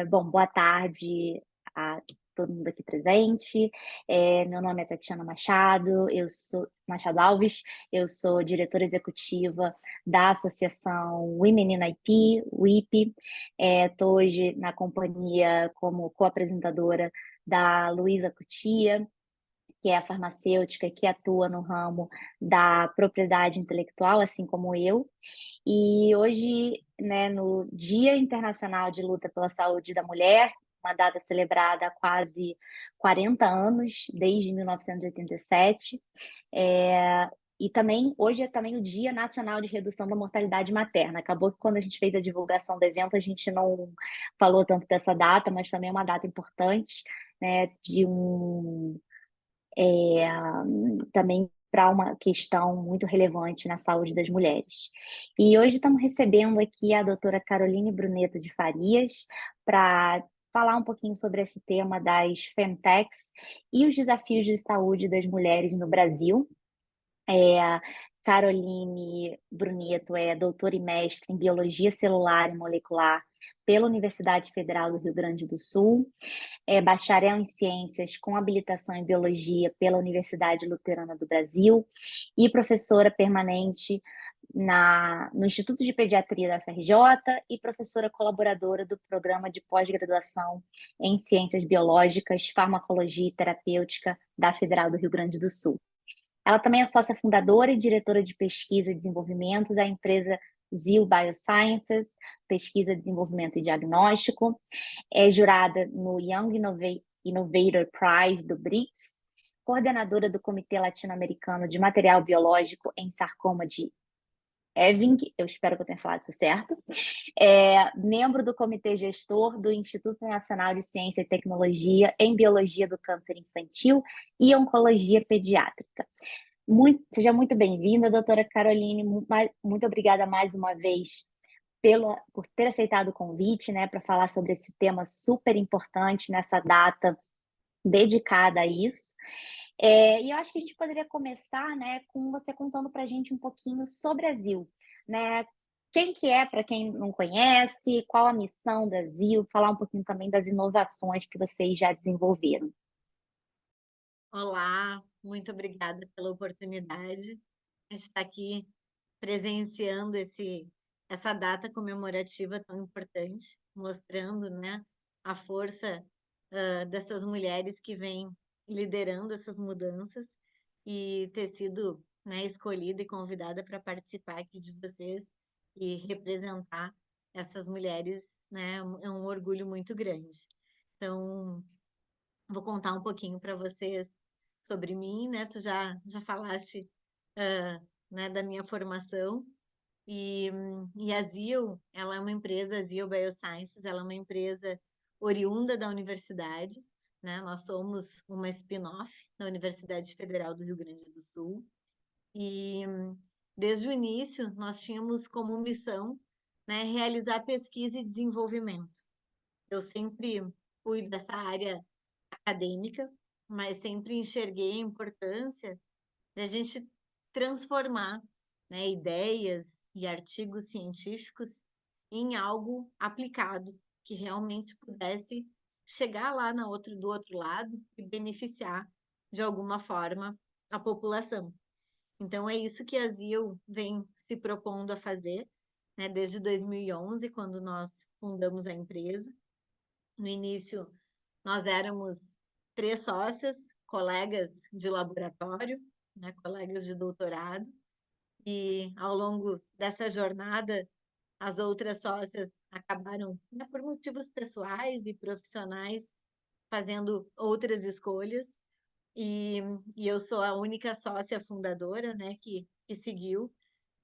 Bom, boa tarde a todo mundo aqui presente. Meu nome é Tatiana Machado, eu sou Machado Alves, eu sou diretora executiva da Associação Women in IP, WIP. Estou hoje na companhia como co-apresentadora da Luísa Cutia, que é a farmacêutica que atua no ramo da propriedade intelectual, assim como eu. E hoje, né, no Dia Internacional de Luta pela Saúde da Mulher, uma data celebrada há quase 40 anos, desde 1987, e também hoje é também o Dia Nacional de Redução da Mortalidade Materna. Acabou que quando a gente fez a divulgação do evento, a gente não falou tanto dessa data, mas também é uma data importante, né, de também para uma questão muito relevante na saúde das mulheres. E hoje estamos recebendo aqui a doutora Caroline Bruneto de Farias para falar um pouquinho sobre esse tema das Femtechs e os desafios de saúde das mulheres no Brasil. A Caroline Bruneto é doutora e mestre em Biologia Celular e Molecular pela Universidade Federal do Rio Grande do Sul, é bacharel em Ciências com habilitação em Biologia pela Universidade Luterana do Brasil e professora permanente no Instituto de Pediatria da FRJ e professora colaboradora do Programa de Pós-Graduação em Ciências Biológicas, Farmacologia e Terapêutica da Federal do Rio Grande do Sul. Ela também é sócia fundadora e diretora de pesquisa e desenvolvimento da empresa Zil Biosciences, pesquisa, desenvolvimento e diagnóstico. É jurada no Young Innovator Prize do BRICS, coordenadora do Comitê Latino-Americano de Material Biológico em Sarcoma de Ewing, eu espero que eu tenha falado isso certo, membro do Comitê Gestor do Instituto Nacional de Ciência e Tecnologia em Biologia do Câncer Infantil e Oncologia Pediátrica. Seja muito bem-vinda, doutora Caroline, muito obrigada mais uma vez por ter aceitado o convite, né, para falar sobre esse tema super importante nessa data dedicada a isso. E eu acho que a gente poderia começar, né, com você contando para a gente um pouquinho sobre a ZIL, né? Quem que é, para quem não conhece, qual a missão da ZIL, falar um pouquinho também das inovações que vocês já desenvolveram. Olá, muito obrigada pela oportunidade. A gente está aqui presenciando essa data comemorativa tão importante, mostrando, né, a força dessas mulheres que vêm liderando essas mudanças e ter sido, né, escolhida e convidada para participar aqui de vocês e representar essas mulheres, né, é um orgulho muito grande. Então, vou contar um pouquinho para vocês sobre mim, né? Tu já falaste, né, da minha formação. E a ZIL, ela é uma empresa, a ZIL Biosciences, ela é uma empresa oriunda da universidade, né? Nós somos uma spin-off da Universidade Federal do Rio Grande do Sul. E desde o início, nós tínhamos como missão, né, realizar pesquisa e desenvolvimento. Eu sempre fui dessa área acadêmica, mas sempre enxerguei a importância da gente transformar, né, ideias e artigos científicos em algo aplicado, que realmente pudesse chegar lá do outro lado e beneficiar de alguma forma a população. Então é isso que a ZIL vem se propondo a fazer, né, desde 2011, quando nós fundamos a empresa. No início, nós éramos 3 sócias, colegas de laboratório, né, colegas de doutorado, e ao longo dessa jornada, as outras sócias acabaram, né, por motivos pessoais e profissionais, fazendo outras escolhas, e, e eu sou a única sócia fundadora, né, que seguiu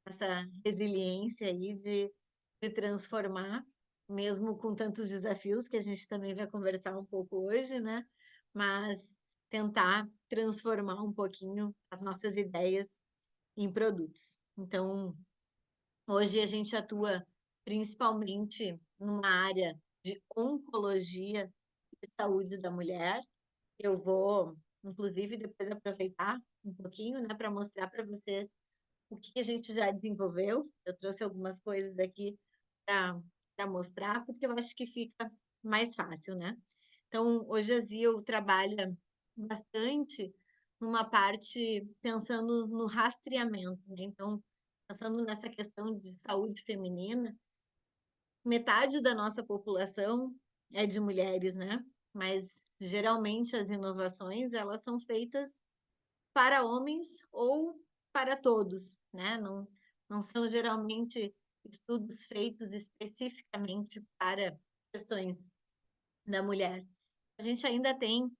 essa resiliência aí de transformar, mesmo com tantos desafios que a gente também vai conversar um pouco hoje, né? Mas tentar transformar um pouquinho as nossas ideias em produtos. Então, hoje a gente atua principalmente numa área de oncologia e saúde da mulher. Eu vou, inclusive, depois aproveitar um pouquinho, né, para mostrar para vocês o que a gente já desenvolveu. Eu trouxe algumas coisas aqui para mostrar, porque eu acho que fica mais fácil, né? Então, hoje a Zio trabalha bastante numa parte pensando no rastreamento, né? Então, pensando nessa questão de saúde feminina, metade da nossa população é de mulheres, né? Mas geralmente as inovações elas são feitas para homens ou para todos, né? Não são geralmente estudos feitos especificamente para questões da mulher. A gente ainda tem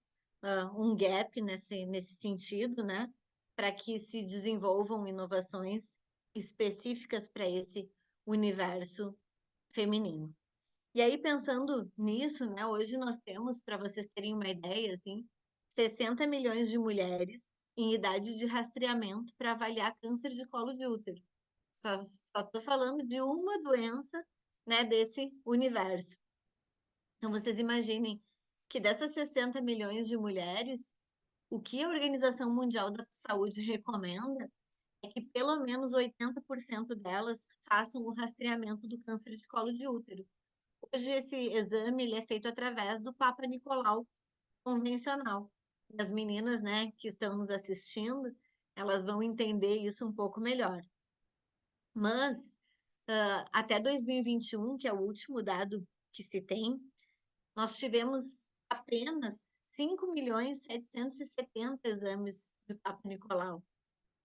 um gap nesse sentido, né? Para que se desenvolvam inovações específicas para esse universo feminino. E aí, pensando nisso, né, hoje nós temos, para vocês terem uma ideia, assim, 60 milhões de mulheres em idade de rastreamento para avaliar câncer de colo de útero. Só estou falando de uma doença, né, desse universo. Então, vocês imaginem que dessas 60 milhões de mulheres, o que a Organização Mundial da Saúde recomenda é que pelo menos 80% delas façam o rastreamento do câncer de colo de útero. Hoje esse exame ele é feito através do Papa Nicolau convencional. E as meninas, né, que estão nos assistindo, elas vão entender isso um pouco melhor. Mas até 2021, que é o último dado que se tem, nós tivemos apenas 5.770.000 exames do Papa Nicolau,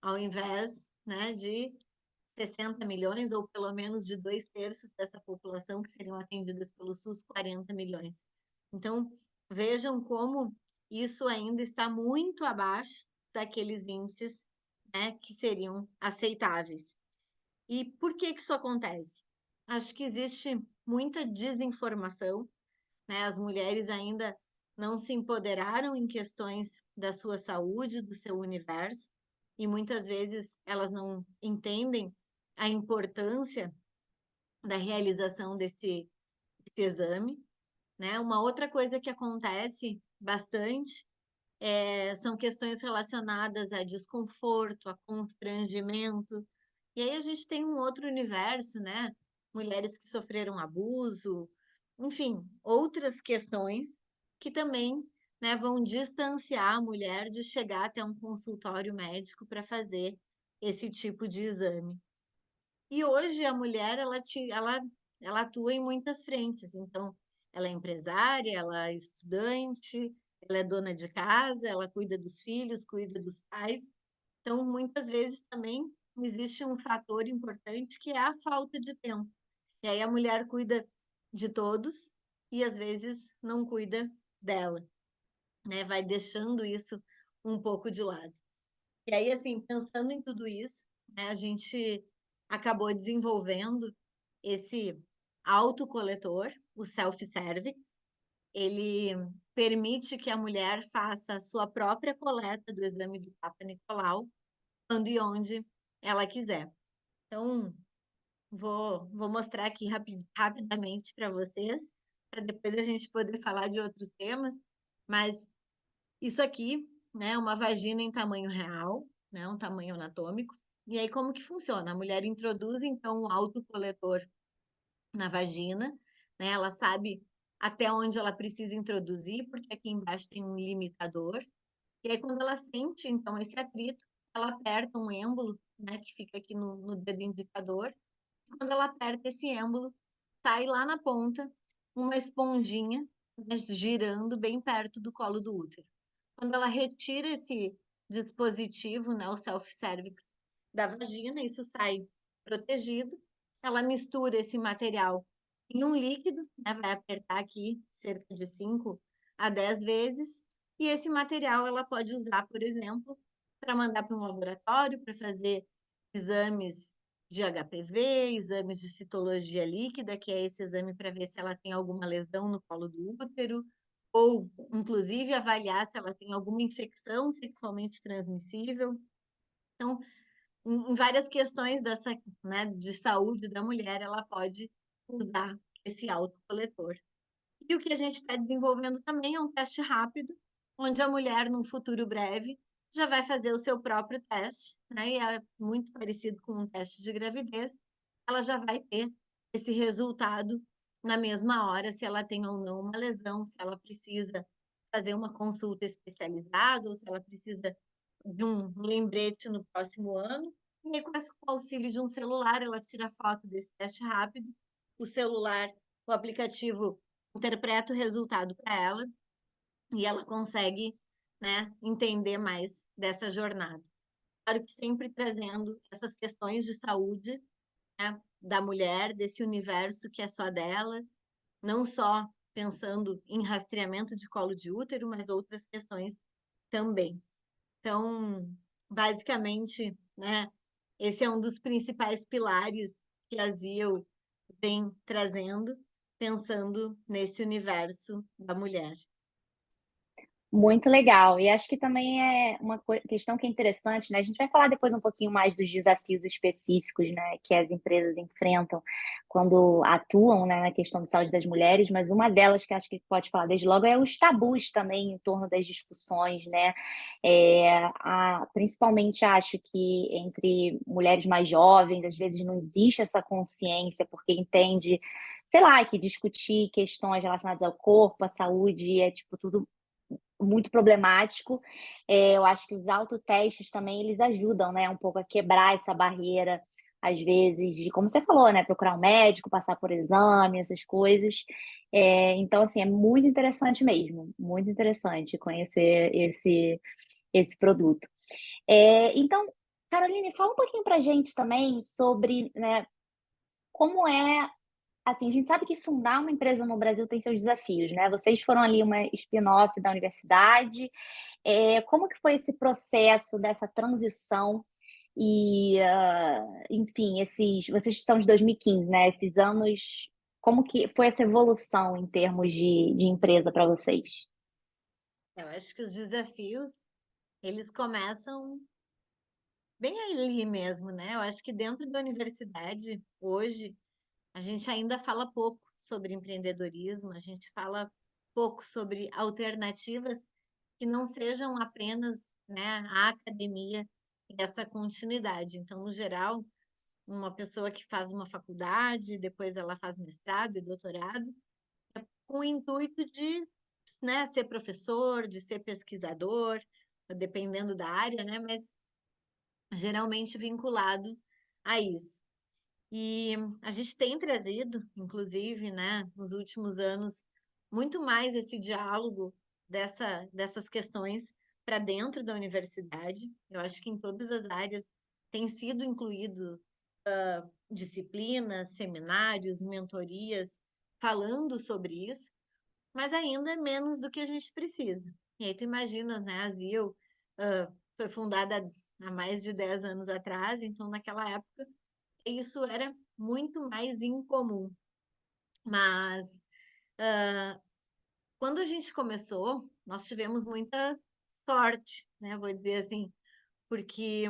ao invés, né, de 60 milhões, ou pelo menos de 2/3 dessa população que seriam atendidas pelo SUS, 40 milhões. Então, vejam como isso ainda está muito abaixo daqueles índices, né, que seriam aceitáveis. E por que que isso acontece? Acho que existe muita desinformação, né? As mulheres ainda não se empoderaram em questões da sua saúde, do seu universo, e muitas vezes elas não entendem a importância da realização desse exame, né? Uma outra coisa que acontece bastante são questões relacionadas a desconforto, a constrangimento. E aí a gente tem um outro universo, né? Mulheres que sofreram abuso, enfim, outras questões que também, né, vão distanciar a mulher de chegar até um consultório médico para fazer esse tipo de exame. E hoje a mulher ela atua em muitas frentes. Então, ela é empresária, ela é estudante, ela é dona de casa, ela cuida dos filhos, cuida dos pais. Então, muitas vezes também existe um fator importante que é a falta de tempo. E aí a mulher cuida de todos e às vezes não cuida dela, né? Vai deixando isso um pouco de lado. E aí, assim, pensando em tudo isso, né, a gente acabou desenvolvendo esse autocoletor, o self-service. Ele permite que a mulher faça a sua própria coleta do exame do Papa Nicolau, quando e onde ela quiser. Então, vou mostrar aqui rapidamente para vocês, para depois a gente poder falar de outros temas. Mas isso aqui, né, é uma vagina em tamanho real, né, um tamanho anatômico. E aí, como que funciona? A mulher introduz, então, o autocoletor na vagina, né? Ela sabe até onde ela precisa introduzir, porque aqui embaixo tem um limitador. E aí, quando ela sente, então, esse atrito, ela aperta um êmbolo, né, que fica aqui no dedo indicador. E quando ela aperta esse êmbolo, sai lá na ponta uma esponjinha, né, girando bem perto do colo do útero. Quando ela retira esse dispositivo, né, o self-cervix, da vagina, isso sai protegido. Ela mistura esse material em um líquido, né, vai apertar aqui cerca de 5 a 10 vezes, e esse material ela pode usar, por exemplo, para mandar para um laboratório para fazer exames de HPV, exames de citologia líquida, que é esse exame para ver se ela tem alguma lesão no colo do útero, ou inclusive avaliar se ela tem alguma infecção sexualmente transmissível. Então, em várias questões dessa, né, de saúde da mulher, ela pode usar esse autocoletor. E o que a gente está desenvolvendo também é um teste rápido, onde a mulher, num futuro breve, já vai fazer o seu próprio teste, né? E é muito parecido com um teste de gravidez. Ela já vai ter esse resultado na mesma hora se ela tem ou não uma lesão, se ela precisa fazer uma consulta especializada ou se ela precisa de um lembrete no próximo ano. E aí, com o auxílio de um celular, ela tira foto desse teste rápido, o celular, o aplicativo interpreta o resultado para ela e ela consegue, né, entender mais dessa jornada. Claro que sempre trazendo essas questões de saúde, né, da mulher, desse universo que é só dela, não só pensando em rastreamento de colo de útero, mas outras questões também. Então, basicamente, né, esse é um dos principais pilares que a ZIL vem trazendo, pensando nesse universo da mulher. Muito legal. E acho que também é uma questão que é interessante, né? A gente vai falar depois um pouquinho mais dos desafios específicos, né, que as empresas enfrentam quando atuam, né, na questão de saúde das mulheres, mas uma delas que acho que pode falar desde logo é os tabus também em torno das discussões, né? Principalmente acho que entre mulheres mais jovens, às vezes não existe essa consciência, porque entende, sei lá, que discutir questões relacionadas ao corpo, à saúde, é tipo tudo muito problemático. Eu acho que os autotestes também eles ajudam, né, um pouco a quebrar essa barreira, às vezes, de como você falou, né, procurar um médico, passar por exame, essas coisas. Então, assim, é muito interessante mesmo, muito interessante conhecer esse produto. Então, Caroline, fala um pouquinho pra gente também sobre, né, como é assim, a gente sabe que fundar uma empresa no Brasil tem seus desafios, né? Vocês foram ali uma spin-off da universidade. Como que foi esse processo dessa transição e, enfim, vocês são de 2015, né? Esses anos, como que foi essa evolução em termos de empresa para vocês? Eu acho que os desafios, eles começam bem ali mesmo, né? Eu acho que dentro da universidade, hoje, a gente ainda fala pouco sobre empreendedorismo, a gente fala pouco sobre alternativas que não sejam apenas, né, a academia e essa continuidade. Então, no geral, uma pessoa que faz uma faculdade, depois ela faz mestrado e doutorado, com o intuito de, né, ser professor, de ser pesquisador, dependendo da área, né, mas geralmente vinculado a isso. E a gente tem trazido, inclusive, né, nos últimos anos, muito mais esse diálogo dessas questões para dentro da universidade. Eu acho que em todas as áreas tem sido incluído disciplinas, seminários, mentorias falando sobre isso, mas ainda é menos do que a gente precisa. E aí tu imagina, né, a ZIL foi fundada há mais de 10 anos atrás, então naquela época isso era muito mais incomum. Mas quando a gente começou, nós tivemos muita sorte, né? Vou dizer assim, porque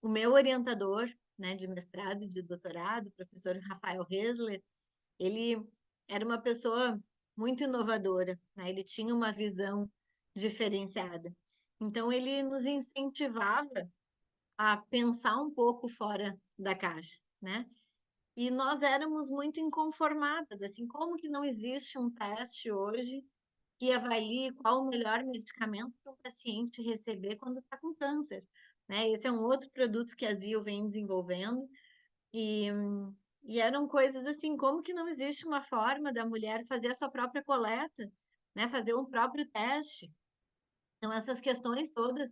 o meu orientador, né, de mestrado e de doutorado, o professor Rafael Hesler, ele era uma pessoa muito inovadora, né? Ele tinha uma visão diferenciada. Então, ele nos incentivava a pensar um pouco fora da caixa, né? E nós éramos muito inconformadas, assim, como que não existe um teste hoje que avalie qual o melhor medicamento para o paciente receber quando está com câncer, né? Esse é um outro produto que a ZIL vem desenvolvendo e, e eram coisas assim, como que não existe uma forma da mulher fazer a sua própria coleta, né? Fazer um próprio teste. Então, essas questões todas,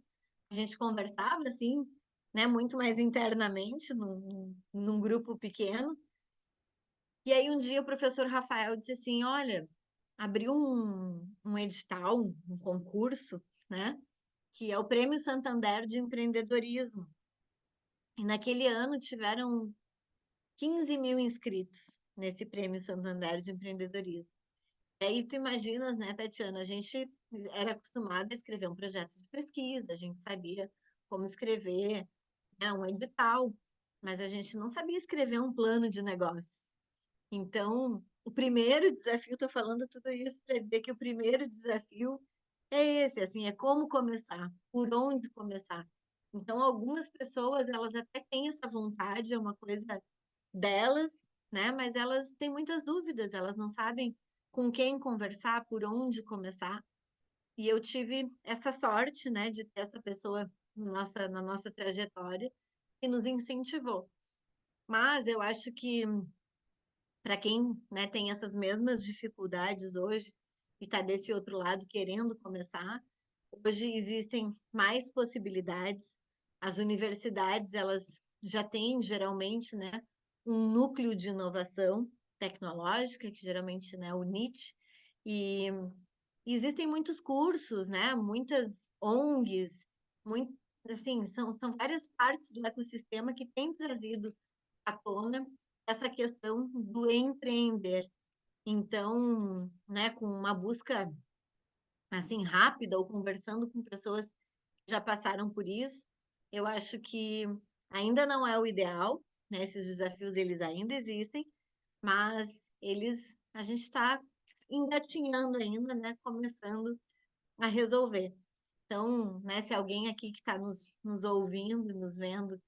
a gente conversava, assim, né? Muito mais internamente, num grupo pequeno, e aí um dia o professor Rafael disse assim, olha, abriu um edital, um concurso, né? Que é o Prêmio Santander de Empreendedorismo. E naquele ano tiveram 15 mil inscritos nesse Prêmio Santander de Empreendedorismo. E aí tu imaginas, né, Tatiana, a gente era acostumada a escrever um projeto de pesquisa, a gente sabia como escrever, né, um edital, mas a gente não sabia escrever um plano de negócio. Então, o primeiro desafio, estou falando tudo isso para dizer que o primeiro desafio é esse, assim, é como começar, por onde começar. Então, algumas pessoas, elas até têm essa vontade, é uma coisa delas, né? Mas elas têm muitas dúvidas, elas não sabem com quem conversar, por onde começar. E eu tive essa sorte, né, de ter essa pessoa na nossa trajetória que nos incentivou. Mas eu acho que para quem, né, tem essas mesmas dificuldades hoje e está desse outro lado querendo começar, hoje existem mais possibilidades. As universidades, elas já têm geralmente, né, um núcleo de inovação tecnológica, que geralmente, né, o NIT, e existem muitos cursos, né, muitas ONGs, muito, assim, são várias partes do ecossistema que têm trazido à tona essa questão do empreender. Então, né, com uma busca assim rápida ou conversando com pessoas que já passaram por isso, eu acho que ainda não é o ideal, né? Esses desafios eles ainda existem, mas eles a gente está engatinhando ainda, né? Começando a resolver. Então, né, se alguém aqui que está nos ouvindo, nos vendo,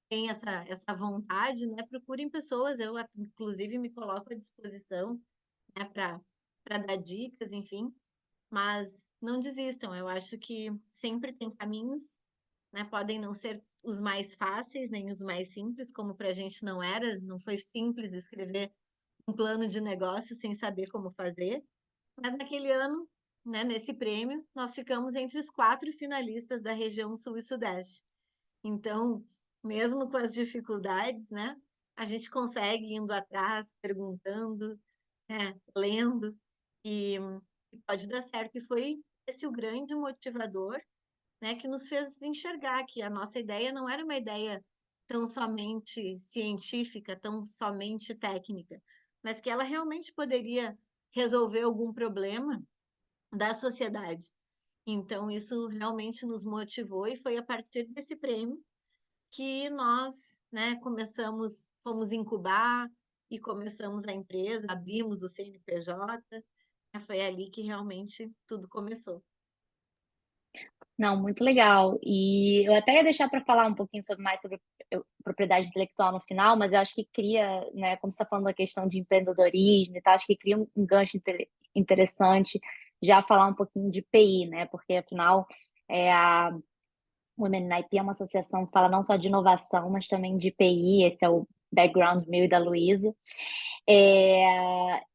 tem essa vontade, né, procurem pessoas. Eu, inclusive, me coloco à disposição, né, para dar dicas, enfim. Mas não desistam. Eu acho que sempre tem caminhos, né? Podem não ser os mais fáceis, nem os mais simples, como para a gente não era. Não foi simples escrever um plano de negócio sem saber como fazer. Mas naquele ano, né, nesse prêmio, nós ficamos entre os 4 finalistas da região Sul e Sudeste. Então, mesmo com as dificuldades, né, a gente consegue indo atrás, perguntando, né, lendo, e, e pode dar certo. E foi esse o grande motivador, né, que nos fez enxergar que a nossa ideia não era uma ideia tão somente científica, tão somente técnica, mas que ela realmente poderia resolver algum problema da sociedade. Então, isso realmente nos motivou e foi a partir desse prêmio que nós, né, fomos incubar e começamos a empresa, abrimos o CNPJ, né, foi ali que realmente tudo começou. Não, muito legal. E eu até ia deixar para falar um pouquinho mais sobre propriedade intelectual no final, mas eu acho que cria, né, como você está falando da questão de empreendedorismo e tal, acho que cria um gancho interessante já falar um pouquinho de PI, né? Porque afinal a Women in IP é uma associação que fala não só de inovação, mas também de PI. Esse é o background meu e da Luísa.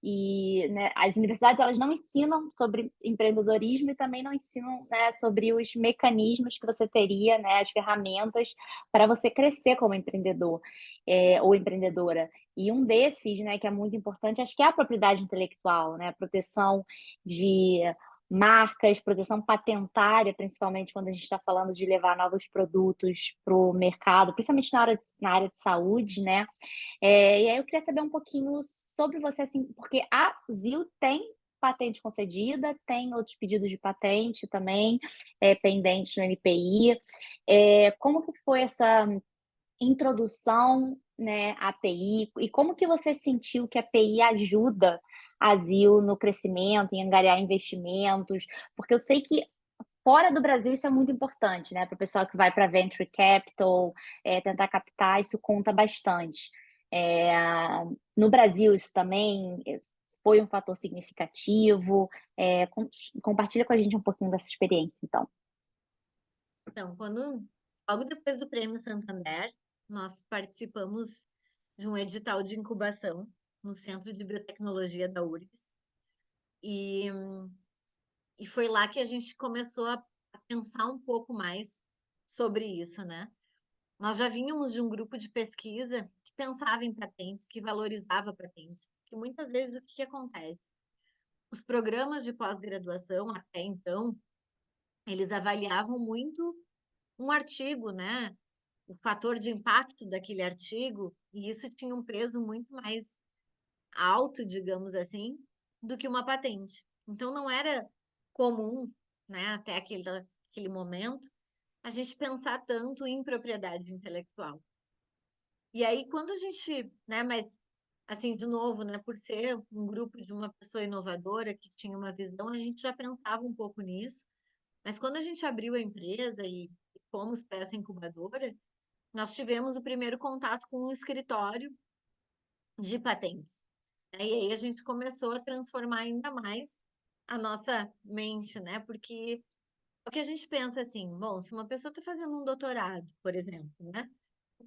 E né, as universidades elas não ensinam sobre empreendedorismo e também não ensinam, né, sobre os mecanismos que você teria, né, as ferramentas para você crescer como empreendedor ou empreendedora. E um desses, né, que é muito importante, acho que é a propriedade intelectual, né, a proteção de marcas, proteção patentária, principalmente quando a gente está falando de levar novos produtos para o mercado, principalmente na área de saúde, né? E aí eu queria saber um pouquinho sobre você, assim, porque a ZIL tem patente concedida, tem outros pedidos de patente também, pendentes no NPI. Como que foi essa introdução, né, à API, e como que você sentiu que a API ajuda a ZIL no crescimento, em angariar investimentos? Porque eu sei que fora do Brasil isso é muito importante, né, para o pessoal que vai para venture capital, tentar captar, isso conta bastante. É, no Brasil isso também foi um fator significativo. Compartilha com a gente um pouquinho dessa experiência, então. Então, logo depois do Prêmio Santander, nós participamos de um edital de incubação no Centro de Biotecnologia da URGS. E, e foi lá que a gente começou a pensar um pouco mais sobre isso, né? Nós já vínhamos de um grupo de pesquisa que pensava em patentes, que valorizava patentes. Porque muitas vezes o que acontece? Os programas de pós-graduação, até então, eles avaliavam muito um artigo, né? O fator de impacto daquele artigo, e isso tinha um peso muito mais alto, digamos assim, do que uma patente. Então, não era comum, né, até aquele momento, a gente pensar tanto em propriedade intelectual. E aí, quando a gente, né, mas assim, de novo, né, por ser um grupo de uma pessoa inovadora que tinha uma visão, a gente já pensava um pouco nisso. Mas quando a gente abriu a empresa e fomos para essa incubadora, nós tivemos o primeiro contato com um escritório de patentes. E aí a gente começou a transformar ainda mais a nossa mente, né? Porque o que a gente pensa assim, bom, se uma pessoa está fazendo um doutorado, por exemplo, né?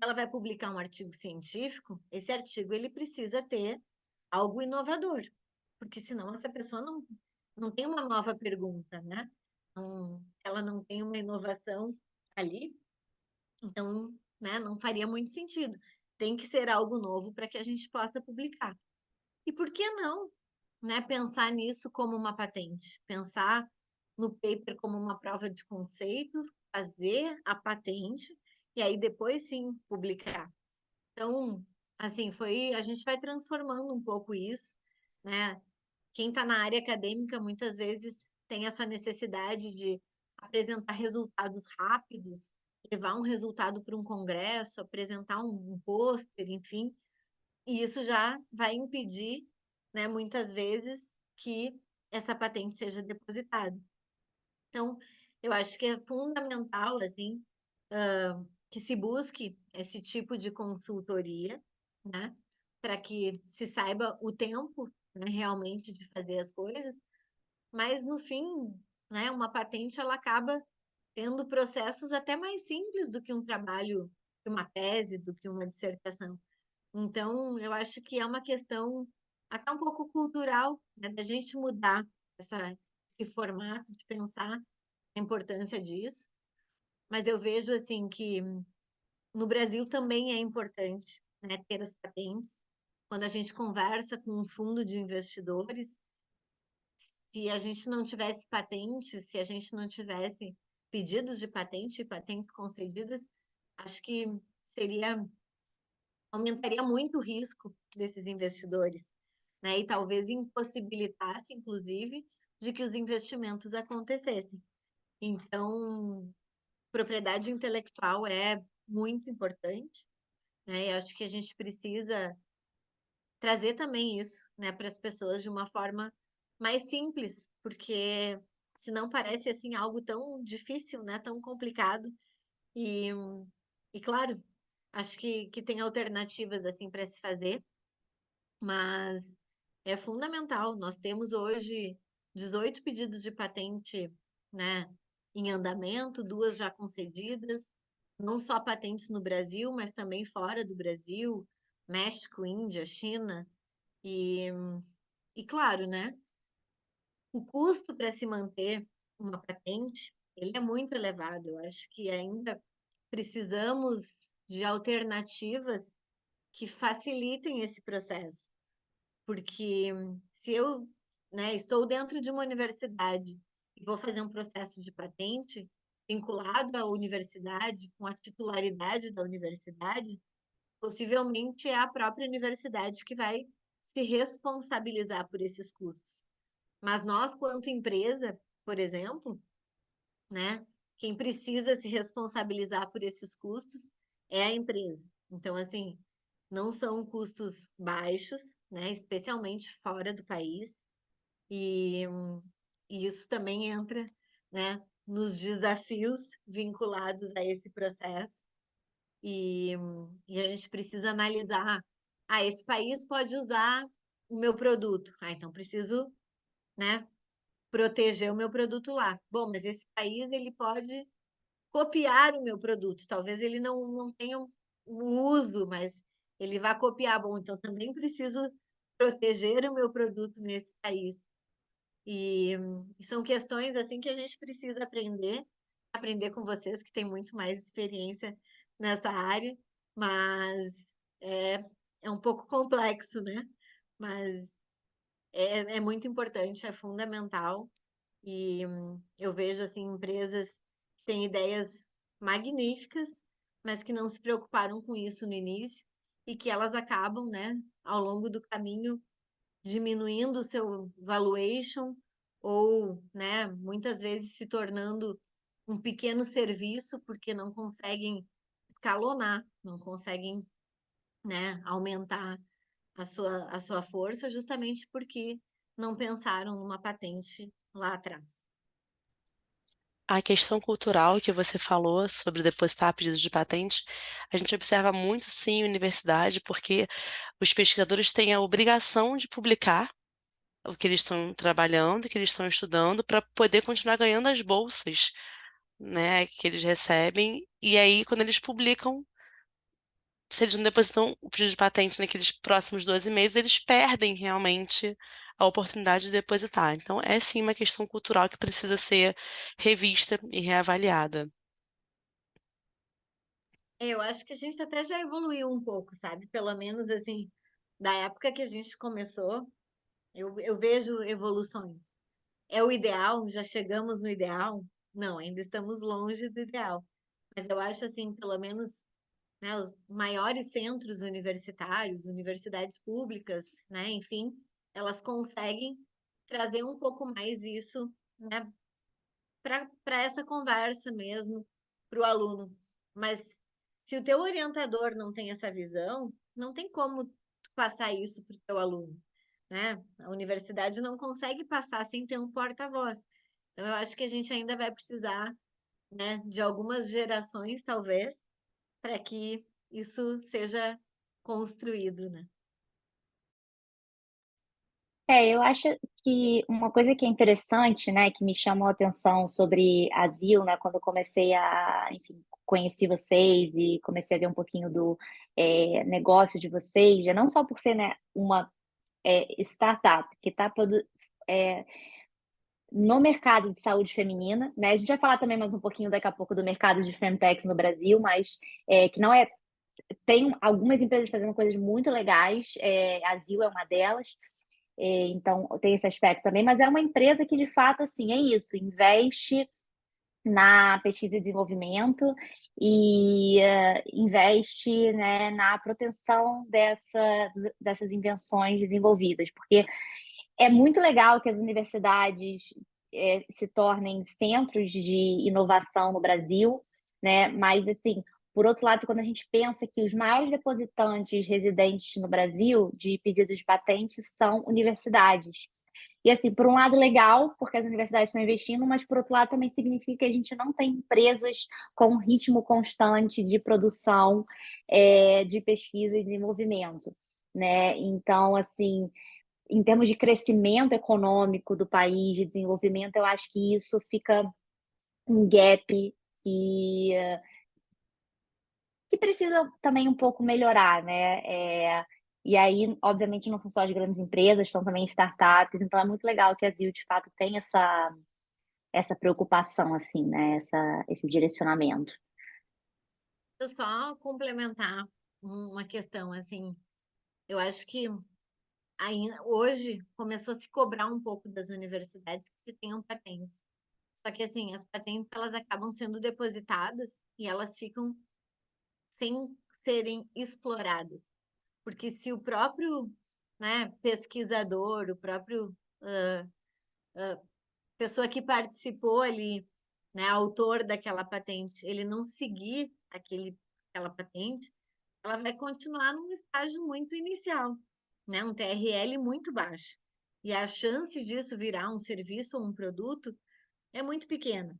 Ela vai publicar um artigo científico, esse artigo ele precisa ter algo inovador, porque senão essa pessoa não tem uma nova pergunta, né? Ela não tem uma inovação ali, então, né, não faria muito sentido. Tem que ser algo novo para que a gente possa publicar. E por que não, né, pensar nisso como uma patente? Pensar no paper como uma prova de conceito, fazer a patente e aí depois sim publicar. Então, assim, a gente vai transformando um pouco isso, né? Quem está na área acadêmica muitas vezes tem essa necessidade de apresentar resultados rápidos, levar um resultado para um congresso, apresentar um pôster, enfim, e isso já vai impedir, né, muitas vezes, que essa patente seja depositada. Então, eu acho que é fundamental, assim, que se busque esse tipo de consultoria, né, para que se saiba o tempo, né, realmente de fazer as coisas, mas no fim, né, uma patente ela acaba tendo processos até mais simples do que um trabalho, que uma tese, do que uma dissertação. Então, eu acho que é uma questão até um pouco cultural, né, da gente mudar esse formato de pensar a importância disso. Mas eu vejo assim que no Brasil também é importante, né, ter as patentes. Quando a gente conversa com um fundo de investidores, se a gente não tivesse patentes, se a gente não tivesse pedidos de patente e patentes concedidas, acho que seria aumentaria muito o risco desses investidores, né? E talvez impossibilitasse, inclusive, de que os investimentos acontecessem. Então, propriedade intelectual é muito importante, né? E acho que a gente precisa trazer também isso, né, para as pessoas de uma forma mais simples, porque senão parece assim algo tão difícil, né, tão complicado. E, e claro, acho que tem alternativas assim para se fazer, mas é fundamental. Nós temos hoje 18 pedidos de patente, né, em andamento, duas já concedidas, não só patentes no Brasil, mas também fora do Brasil, México, Índia, China. E, e claro, né, o custo para se manter uma patente, ele é muito elevado. Eu acho que ainda precisamos de alternativas que facilitem esse processo. Porque se eu, né, estou dentro de uma universidade e vou fazer um processo de patente vinculado à universidade, com a titularidade da universidade, possivelmente é a própria universidade que vai se responsabilizar por esses custos. Mas nós, quanto empresa, por exemplo, né, quem precisa se responsabilizar por esses custos é a empresa. Então, assim, não são custos baixos, né, especialmente fora do país, e, e isso também entra, né, nos desafios vinculados a esse processo, e, e a gente precisa analisar, esse país pode usar o meu produto, então preciso, né, proteger o meu produto lá. Bom, mas esse país ele pode copiar o meu produto. Talvez ele não tenha o uso, mas ele vai copiar. Bom, então também preciso proteger o meu produto nesse país. E são questões assim que a gente precisa aprender com vocês que têm muito mais experiência nessa área, mas é, é um pouco complexo, né? Mas é muito importante, é fundamental. E eu vejo assim empresas que têm ideias magníficas, mas que não se preocuparam com isso no início e que elas acabam, né, ao longo do caminho diminuindo o seu valuation ou, né, muitas vezes se tornando um pequeno serviço porque não conseguem escalonar, não conseguem, né, aumentar a sua força justamente porque não pensaram numa patente lá atrás. A questão cultural que você falou sobre depositar pedidos de patente, a gente observa muito sim em universidade, porque os pesquisadores têm a obrigação de publicar o que eles estão trabalhando, o que eles estão estudando, para poder continuar ganhando as bolsas, né, que eles recebem. E aí, quando eles publicam, se eles não depositam o pedido de patente naqueles próximos 12 meses, eles perdem realmente a oportunidade de depositar. Então, é sim uma questão cultural que precisa ser revista e reavaliada. Eu acho que a gente até já evoluiu um pouco, sabe? Pelo menos assim, da época que a gente começou, eu vejo evoluções. É o ideal? Já chegamos no ideal? Não, ainda estamos longe do ideal. Mas eu acho assim, pelo menos, né, os maiores centros universitários, universidades públicas, né, enfim, elas conseguem trazer um pouco mais isso, né, para essa conversa mesmo, para o aluno. Mas se o teu orientador não tem essa visão, não tem como tu passar isso para o teu aluno, né? A universidade não consegue passar sem ter um porta-voz. Então, eu acho que a gente ainda vai precisar, né, de algumas gerações, talvez, para que isso seja construído, né? Eu acho que uma coisa que é interessante, né, que me chamou a atenção sobre a ZIL, né, quando eu comecei a, enfim, conheci vocês e comecei a ver um pouquinho do negócio de vocês, já não só por ser, né, uma startup que está no mercado de saúde feminina, né? A gente vai falar também mais um pouquinho daqui a pouco do mercado de femtechs no Brasil, mas que não é. Tem algumas empresas fazendo coisas muito legais, a ZIL é uma delas, então tem esse aspecto também, mas é uma empresa que de fato assim é isso, investe na pesquisa e desenvolvimento e investe, né, na proteção dessas invenções desenvolvidas, porque é muito legal que as universidades se tornem centros de inovação no Brasil, né? Mas, assim, por outro lado, quando a gente pensa que os maiores depositantes residentes no Brasil de pedidos de patente são universidades. E, assim, por um lado, legal, porque as universidades estão investindo, mas, por outro lado, também significa que a gente não tem empresas com um ritmo constante de produção, de pesquisa e desenvolvimento, né? Então, assim, em termos de crescimento econômico do país, de desenvolvimento, eu acho que isso fica um gap que, que precisa também um pouco melhorar, né? E aí, obviamente, não são só as grandes empresas, são também startups, então é muito legal que a ZIL, de fato, tem essa preocupação, assim, né? Esse direcionamento. Eu só complementar uma questão, assim, eu acho que hoje começou a se cobrar um pouco das universidades que tenham patentes. Só que assim, as patentes elas acabam sendo depositadas e elas ficam sem serem exploradas. Porque se o próprio, né, pesquisador, o próprio pessoa que participou ali, né, autor daquela patente, ele não seguir aquela patente, ela vai continuar num estágio muito inicial, né, um TRL muito baixo. E a chance disso virar um serviço ou um produto é muito pequena,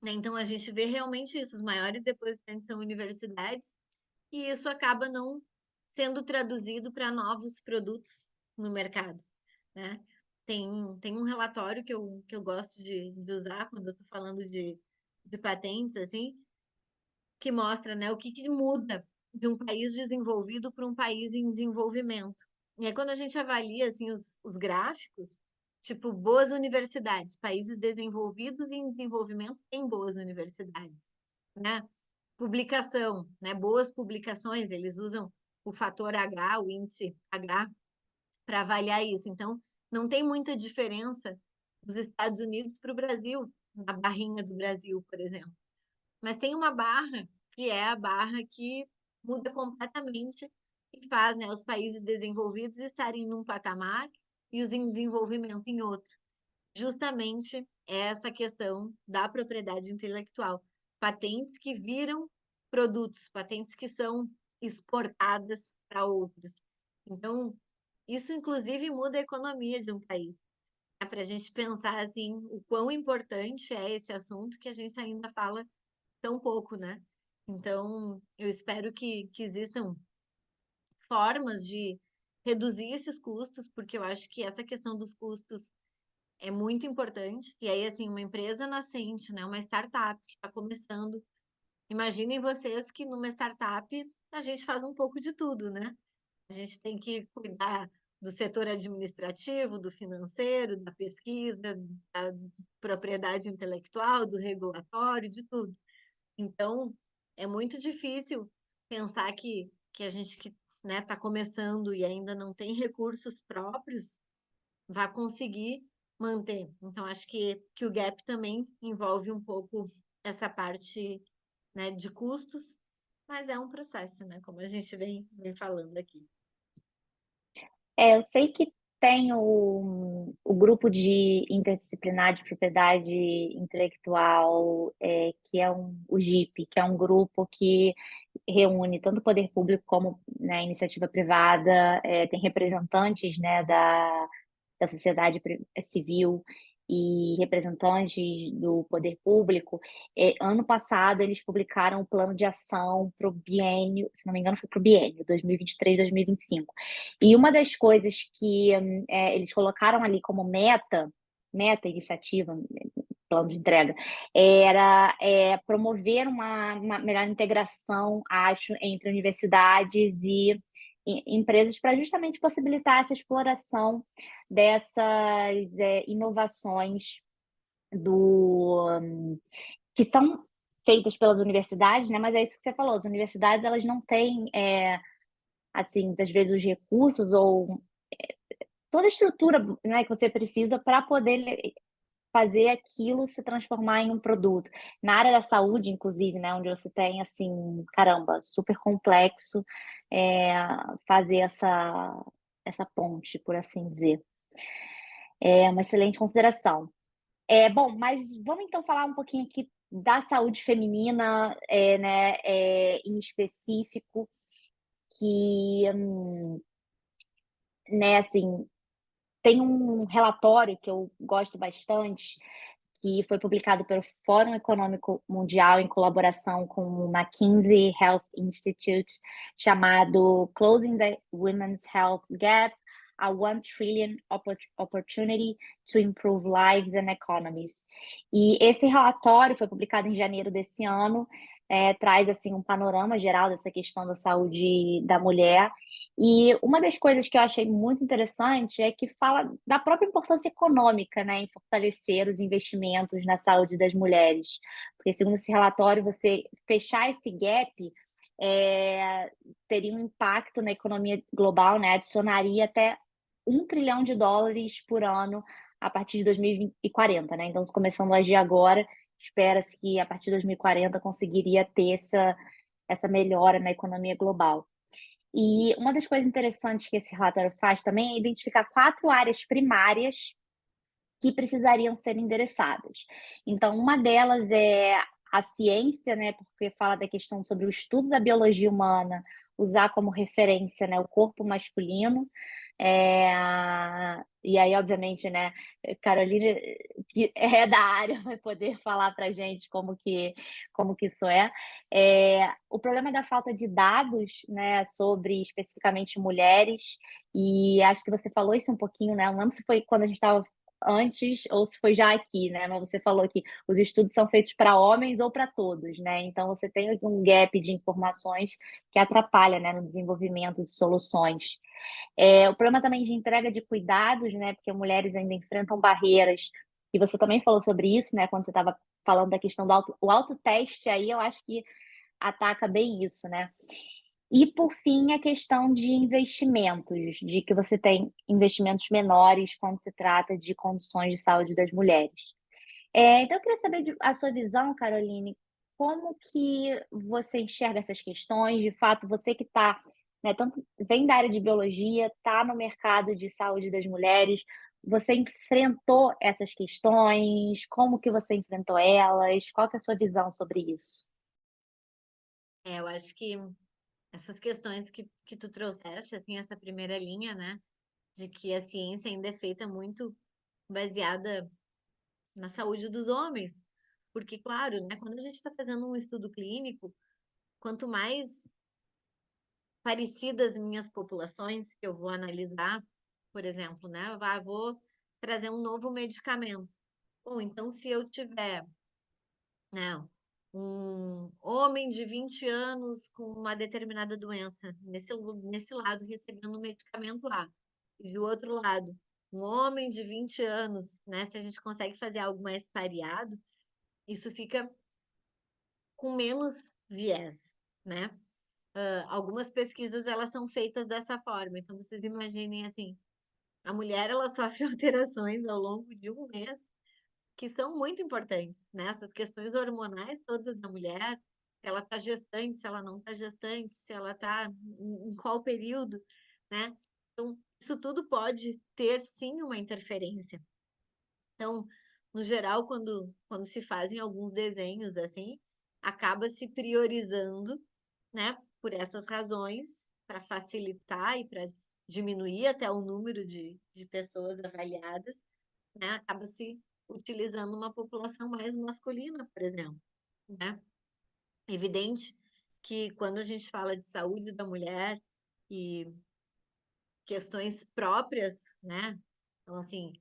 né? Então a gente vê realmente isso, os maiores depositantes são universidades e isso acaba não sendo traduzido para novos produtos no mercado, né? Tem um relatório que eu gosto de usar quando eu estou falando de patentes, assim, que mostra, né, o que muda de um país desenvolvido para um país em desenvolvimento. E aí, quando a gente avalia, assim, os gráficos, tipo, boas universidades, países desenvolvidos e em desenvolvimento têm boas universidades, né? Publicação, né? Boas publicações, eles usam o fator H, o índice H, para avaliar isso. Então, não tem muita diferença dos Estados Unidos para o Brasil, na barrinha do Brasil, por exemplo. Mas tem uma barra que é a barra que muda completamente e faz, né, os países desenvolvidos estarem num patamar e os em desenvolvimento em outro. Justamente essa questão da propriedade intelectual. Patentes que viram produtos, patentes que são exportadas para outros. Então, isso inclusive muda a economia de um país, para a gente pensar assim o quão importante é esse assunto que a gente ainda fala tão pouco, né? Então, eu espero que existam formas de reduzir esses custos, porque eu acho que essa questão dos custos é muito importante. E aí, assim, uma empresa nascente, né, uma startup que está começando, imaginem vocês que numa startup a gente faz um pouco de tudo, né? A gente tem que cuidar do setor administrativo, do financeiro, da pesquisa, da propriedade intelectual, do regulatório, de tudo. Então, é muito difícil pensar que a gente que, né, está começando e ainda não tem recursos próprios, vai conseguir manter. Então, acho que o gap também envolve um pouco essa parte, né, de custos, mas é um processo, né, como a gente vem falando aqui. Eu sei que tem o grupo de interdisciplinar de propriedade intelectual, que é o GIP, que é um grupo que reúne tanto o poder público como, né, iniciativa privada, tem representantes, né, da sociedade civil e representantes do poder público. Ano passado, eles publicaram o plano de ação para o biênio, se não me engano, foi para o biênio 2023-2025. E uma das coisas que eles colocaram ali como meta iniciativa, plano de entrega, era promover uma melhor integração, acho, entre universidades e empresas para justamente possibilitar essa exploração dessas inovações que são feitas pelas universidades, né? Mas é isso que você falou, as universidades elas não têm, assim, muitas vezes os recursos ou toda a estrutura, né, que você precisa para poder fazer aquilo se transformar em um produto. Na área da saúde, inclusive, né, onde você tem, assim, caramba, super complexo, é, fazer essa ponte, por assim dizer. É uma excelente consideração. Bom, mas vamos então falar um pouquinho aqui da saúde feminina, né, em específico, que, né, assim, tem um relatório que eu gosto bastante, que foi publicado pelo Fórum Econômico Mundial em colaboração com o McKinsey Health Institute, chamado Closing the Women's Health Gap, a 1 Trillion Opportunity to Improve Lives and Economies. E esse relatório foi publicado em janeiro desse ano, traz assim um panorama geral dessa questão da saúde da mulher. E uma das coisas que eu achei muito interessante é que fala da própria importância econômica, né, em fortalecer os investimentos na saúde das mulheres. Porque, segundo esse relatório, você fechar esse gap teria um impacto na economia global, né, adicionaria até $1 trilhão por ano a partir de 2040, né? Então, começando a agir agora, espera-se que a partir de 2040 conseguiria ter essa melhora na economia global. E uma das coisas interessantes que esse relatório faz também é identificar 4 áreas primárias que precisariam ser endereçadas. Então, uma delas é a ciência, né, porque fala da questão sobre o estudo da biologia humana, usar como referência, né, o corpo masculino. E aí, obviamente, né, Caroline, que é da área, vai poder falar para a gente como que isso é. O problema da falta de dados, né, sobre especificamente mulheres, e acho que você falou isso um pouquinho, né, não lembro se foi quando a gente estava antes ou se foi já aqui, né? Mas você falou que os estudos são feitos para homens ou para todos, né? Então você tem aqui um gap de informações que atrapalha, né, no desenvolvimento de soluções. O problema também de entrega de cuidados, né? Porque mulheres ainda enfrentam barreiras. E você também falou sobre isso, né? Quando você estava falando da questão do autoteste, aí eu acho que ataca bem isso, né? E, por fim, a questão de investimentos, de que você tem investimentos menores quando se trata de condições de saúde das mulheres. Então, eu queria saber a sua visão, Caroline, como que você enxerga essas questões? De fato, você que está, né, tanto vem da área de biologia, está no mercado de saúde das mulheres, você enfrentou essas questões? Como que você enfrentou elas? Qual que é a sua visão sobre isso? Eu acho que essas questões que tu trouxeste, assim, essa primeira linha, né, de que a ciência ainda é feita muito baseada na saúde dos homens. Porque, claro, né, quando a gente está fazendo um estudo clínico, quanto mais parecidas minhas populações que eu vou analisar, por exemplo, né, vou trazer um novo medicamento. Ou então, se eu tiver, né, um homem de 20 anos com uma determinada doença, nesse lado recebendo um medicamento A, e do outro lado, um homem de 20 anos, né, se a gente consegue fazer algo mais pareado, isso fica com menos viés, né? Algumas pesquisas elas são feitas dessa forma, então vocês imaginem assim, a mulher ela sofre alterações ao longo de um mês que são muito importantes, né? Essas questões hormonais todas da mulher, se ela está gestante, se ela não está gestante, se ela está em qual período, né? Então, isso tudo pode ter sim uma interferência. Então, no geral, quando se fazem alguns desenhos assim, acaba se priorizando, né, por essas razões, para facilitar e para diminuir até o número de pessoas avaliadas, né, acaba se utilizando uma população mais masculina, por exemplo, né? Evidente que quando a gente fala de saúde da mulher e questões próprias, né? Então, assim,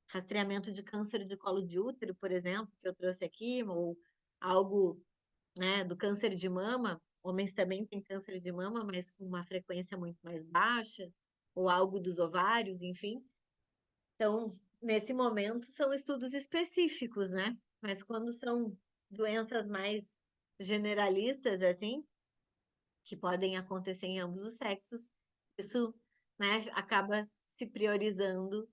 rastreamento de câncer de colo de útero, por exemplo, que eu trouxe aqui, ou algo, né, do câncer de mama, homens também têm câncer de mama, mas com uma frequência muito mais baixa, ou algo dos ovários, enfim. Então, nesse momento, são estudos específicos, né? Mas quando são doenças mais generalistas, assim, que podem acontecer em ambos os sexos, isso, né, acaba se priorizando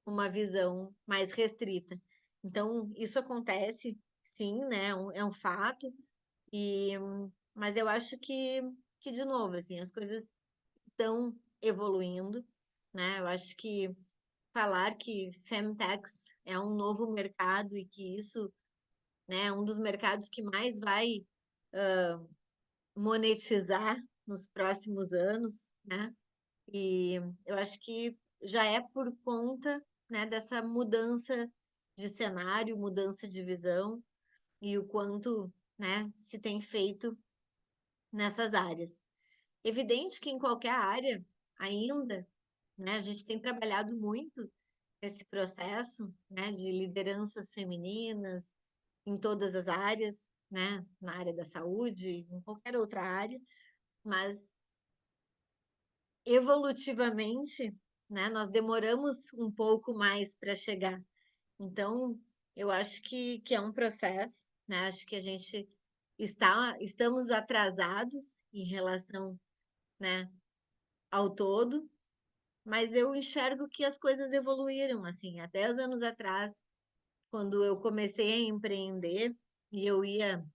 uma visão mais restrita. Então, isso acontece, sim, né, é um fato, mas eu acho que, de novo, assim, as coisas estão evoluindo, né, eu acho que falar que Femtechs é um novo mercado e que isso, né, é um dos mercados que mais vai monetizar nos próximos anos, né? E eu acho que já é por conta, né, dessa mudança de cenário, mudança de visão e o quanto, né, se tem feito nessas áreas. Evidente que em qualquer área ainda, né, a gente tem trabalhado muito esse processo, né, de lideranças femininas em todas as áreas, né, na área da saúde, em qualquer outra área, mas evolutivamente, né, nós demoramos um pouco mais para chegar. Então, eu acho que é um processo, né? Acho que a gente estamos atrasados em relação, né, ao todo, mas eu enxergo que as coisas evoluíram, assim, há 10 anos atrás, quando eu comecei a empreender e eu ia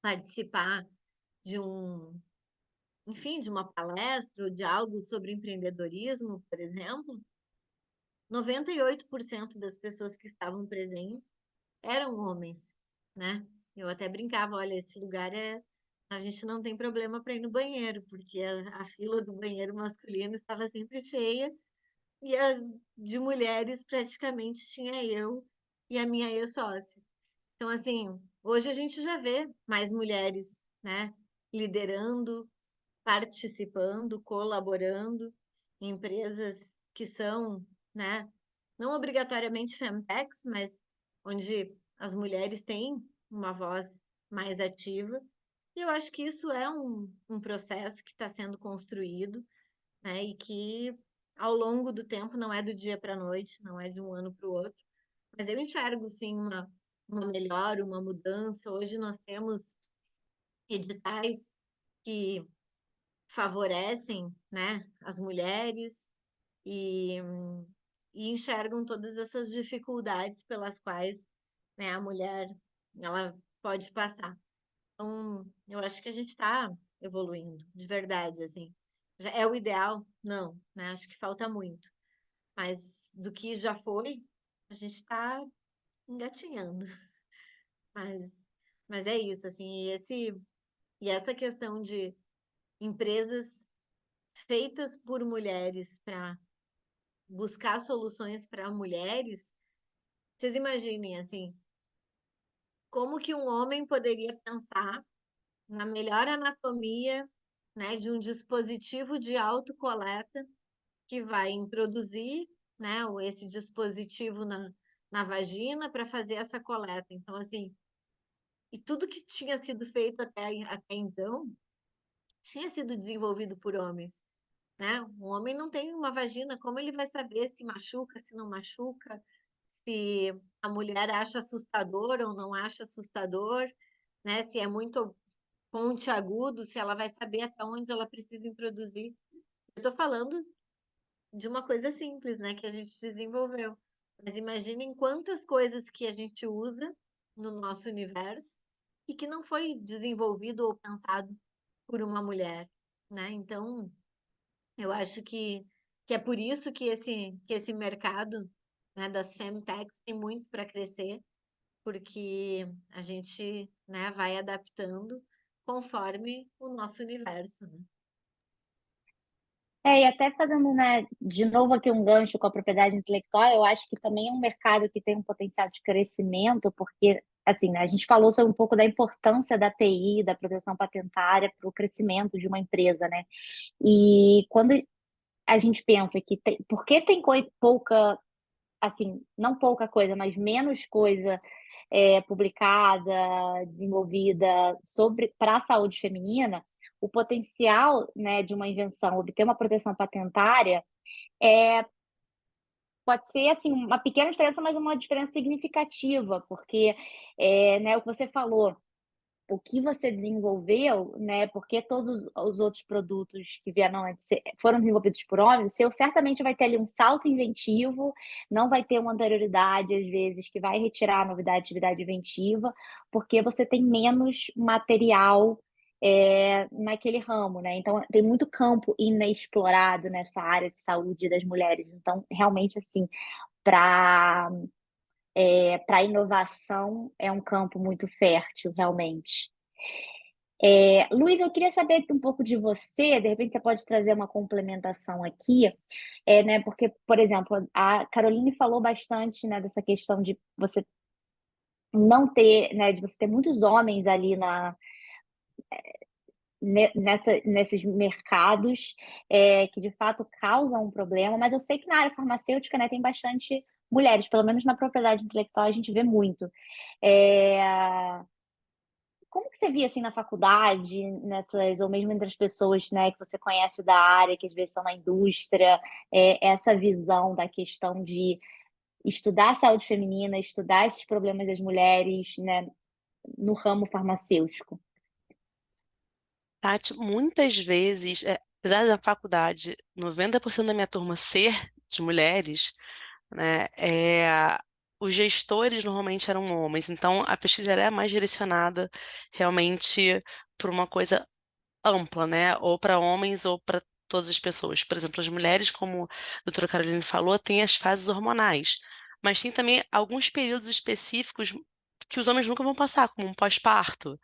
participar de enfim, de uma palestra ou de algo sobre empreendedorismo, por exemplo, 98% das pessoas que estavam presentes eram homens, né? Eu até brincava, olha, esse lugar a gente não tem problema para ir no banheiro, porque a fila do banheiro masculino estava sempre cheia e a de mulheres praticamente tinha eu e a minha ex-sócia. Então, assim, hoje a gente já vê mais mulheres, né, liderando, participando, colaborando em empresas que são, né, não obrigatoriamente femtechs, mas onde as mulheres têm uma voz mais ativa. E eu acho que isso é um processo que está sendo construído, né, e que ao longo do tempo não é do dia para a noite, não é de um ano para o outro, mas eu enxergo sim uma melhora, uma mudança. Hoje nós temos editais que favorecem, né, as mulheres e, e enxergam todas essas dificuldades pelas quais, né, a mulher ela pode passar. Então, eu acho que a gente está evoluindo, de verdade, assim. Já é o ideal? Não, né? Acho que falta muito. Mas do que já foi, a gente está engatinhando. Mas, mas é isso, assim, e essa questão de empresas feitas por mulheres para buscar soluções para mulheres, Vocês imaginem, assim, como que um homem poderia pensar na melhor anatomia, né, de um dispositivo de autocoleta que vai introduzir, né, esse dispositivo na vagina para fazer essa coleta. Então, assim, e tudo que tinha sido feito até então tinha sido desenvolvido por homens, né? Um homem não tem uma vagina, como ele vai saber se machuca, se não machuca, se a mulher acha assustador ou não acha assustador, né? Se é muito pontiagudo, se ela vai saber até onde ela precisa introduzir. Eu estou falando de uma coisa simples, né, que a gente desenvolveu. Mas imaginem quantas coisas que a gente usa no nosso universo e que não foi desenvolvido ou pensado por uma mulher, né? Então, eu acho que é por isso que esse mercado, né, das femtechs tem muito para crescer, porque a gente, né, vai adaptando conforme o nosso universo, né? E até fazendo, né, de novo aqui um gancho com a propriedade intelectual, eu acho que também é um mercado que tem um potencial de crescimento, porque, assim, né, a gente falou sobre um pouco da importância da TI, da proteção patentária para o crescimento de uma empresa, né? E quando a gente pensa que tem, por que tem pouca, assim, não pouca coisa, mas menos coisa publicada, desenvolvida sobre para a saúde feminina, o potencial, né, de uma invenção obter uma proteção patentária pode ser assim uma pequena diferença, mas uma diferença significativa, porque né, o que você falou, o que você desenvolveu, né? Porque todos os outros produtos que vieram antes foram desenvolvidos por homens, o seu certamente vai ter ali um salto inventivo, não vai ter uma anterioridade, às vezes, que vai retirar a novidade, atividade inventiva, porque você tem menos material naquele ramo, né? Então, tem muito campo inexplorado nessa área de saúde das mulheres. Então, realmente, assim, para para inovação é um campo muito fértil, realmente. Luiz, eu queria saber um pouco de você, de repente você pode trazer uma complementação aqui, né? Porque, por exemplo, a Caroline falou bastante, né, dessa questão de você não ter, né, de você ter muitos homens ali nesses mercados que de fato causam um problema, mas eu sei que na área farmacêutica, né, tem bastante mulheres, pelo menos na propriedade intelectual a gente vê muito. É, Como que você via assim na faculdade, nessas, ou mesmo entre as pessoas, né, que você conhece da área, que às vezes estão na indústria, essa visão da questão de estudar a saúde feminina, estudar esses problemas das mulheres, né, no ramo farmacêutico? Tati, muitas vezes, apesar da faculdade, 90% da minha turma ser de mulheres, né, os gestores normalmente eram homens, então a pesquisa era mais direcionada realmente para uma coisa ampla, né, ou para homens ou para todas as pessoas. Por exemplo, as mulheres, como a doutora Caroline falou, têm as fases hormonais, mas tem também alguns períodos específicos que os homens nunca vão passar, como um pós-parto,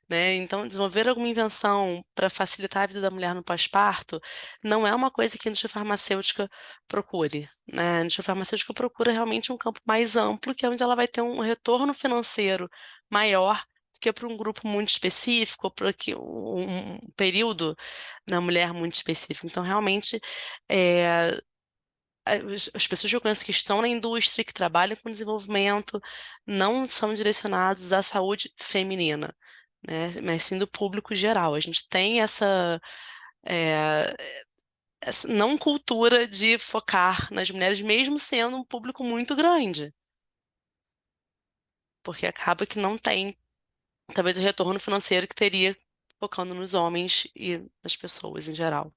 né? Então, desenvolver alguma invenção para facilitar a vida da mulher no pós-parto não é uma coisa que a indústria farmacêutica procure, né? A indústria farmacêutica procura realmente um campo mais amplo, que é onde ela vai ter um retorno financeiro maior do que para um grupo muito específico, ou para um período na mulher muito específico. Então, realmente, é, as pessoas que eu conheço que estão na indústria, que trabalham com desenvolvimento, não são direcionados à saúde feminina, né? Mas sim do público geral. A gente tem é, essa não cultura de focar nas mulheres, mesmo sendo um público muito grande, porque acaba que não tem, talvez, o retorno financeiro que teria focando nos homens e nas pessoas em geral.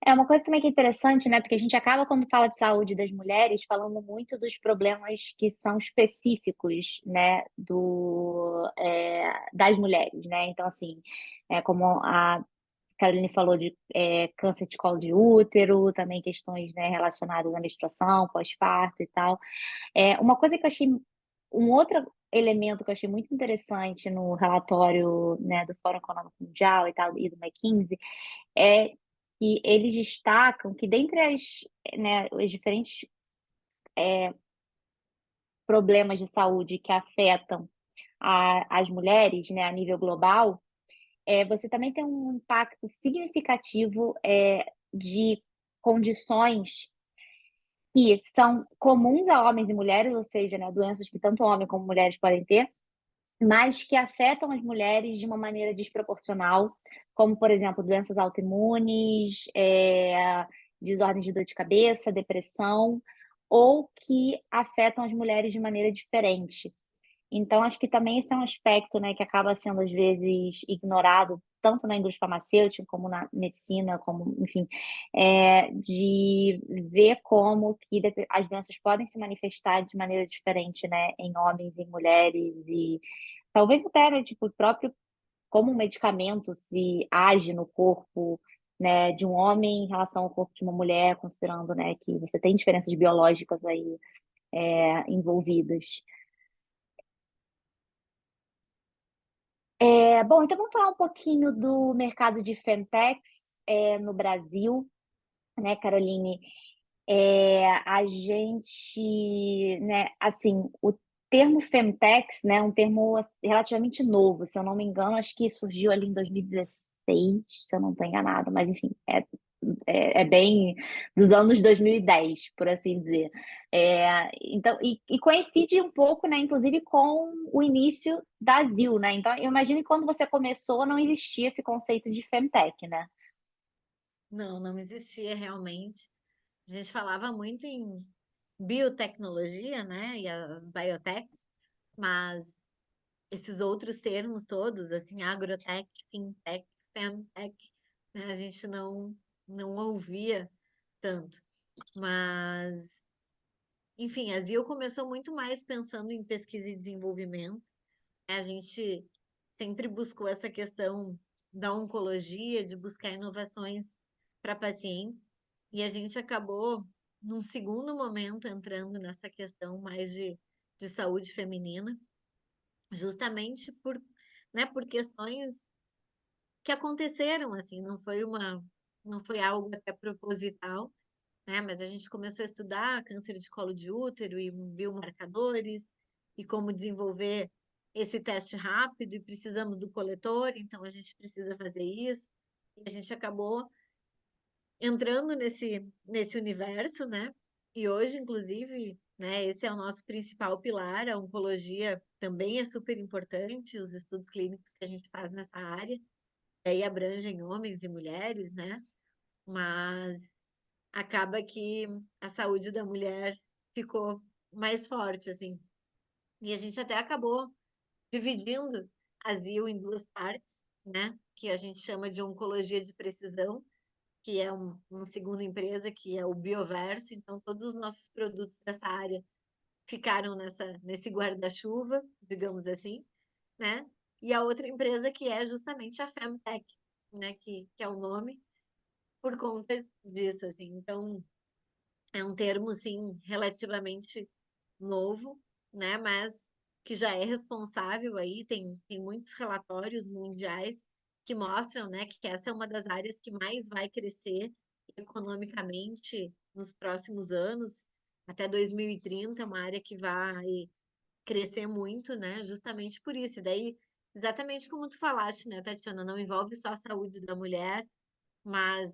É uma coisa também que é interessante, né? Porque a gente acaba, quando fala de saúde das mulheres, falando muito dos problemas que são específicos, né, das mulheres, né? Então, assim, como a Caroline falou de câncer de colo de útero, também questões, né, relacionadas à menstruação, pós-parto e tal. Uma coisa que eu achei, um outro elemento que eu achei muito interessante no relatório, né, do Fórum Econômico Mundial e tal, e do McKinsey, é que eles destacam que dentre as, né, os diferentes problemas de saúde que afetam as mulheres, né, a nível global, você também tem um impacto significativo de condições que são comuns a homens e mulheres, ou seja, né, doenças que tanto homens como mulheres podem ter, mas que afetam as mulheres de uma maneira desproporcional, como, por exemplo, doenças autoimunes, desordens de dor de cabeça, depressão, ou que afetam as mulheres de maneira diferente. Então, acho que também esse é um aspecto, né, que acaba sendo às vezes ignorado, tanto na indústria farmacêutica, como na medicina, como, enfim, de ver como que as doenças podem se manifestar de maneira diferente, né, em homens e em mulheres, e talvez até, né, tipo, o próprio como um medicamento se age no corpo, né, de um homem em relação ao corpo de uma mulher, considerando, né, que você tem diferenças biológicas aí, envolvidas. Bom, então vamos falar um pouquinho do mercado de Femtechs, no Brasil, né, Caroline? A gente, né, assim, o termo Femtechs, né, é um termo relativamente novo, se eu não me engano, acho que surgiu ali em 2016, se eu não estou enganado, mas enfim, é bem dos anos 2010, por assim dizer. Então, e coincide um pouco, né, inclusive com o início da ZIL, né? Então, eu imagino que quando você começou não existia esse conceito de Femtech, né? Não, não existia realmente. A gente falava muito em biotecnologia, né? E as biotechs, mas esses outros termos todos, assim, agrotech, fintech, femtech, né? A gente não ouvia tanto. Mas, enfim, a ZIL começou muito mais pensando em pesquisa e desenvolvimento, né? A gente sempre buscou essa questão da oncologia, de buscar inovações para pacientes, e a gente acabou, num segundo momento, entrando nessa questão mais de saúde feminina, justamente né, por questões que aconteceram, assim, não foi algo até proposital, né, mas a gente começou a estudar câncer de colo de útero e biomarcadores, e como desenvolver esse teste rápido, e precisamos do coletor, então a gente precisa fazer isso, e a gente acabou entrando nesse universo, né? E hoje, inclusive, né, esse é o nosso principal pilar, a oncologia também é super importante, os estudos clínicos que a gente faz nessa área, aí abrangem homens e mulheres, né? Mas acaba que a saúde da mulher ficou mais forte, assim. E a gente até acabou dividindo a ZIL em duas partes, né? Que a gente chama de oncologia de precisão, que é uma segunda empresa, que é o Bioverso. Então, todos os nossos produtos dessa área ficaram nesse guarda-chuva, digamos assim, né? E a outra empresa que é justamente a Femtech, né? Que é o nome por conta disso, assim. Então, é um termo, sim, relativamente novo, né? Mas que já é responsável aí, tem muitos relatórios mundiais que mostram, né, que essa é uma das áreas que mais vai crescer economicamente nos próximos anos, até 2030, é uma área que vai crescer muito, né? Justamente por isso. E daí, exatamente como tu falaste, né, Tatiana, não envolve só a saúde da mulher, mas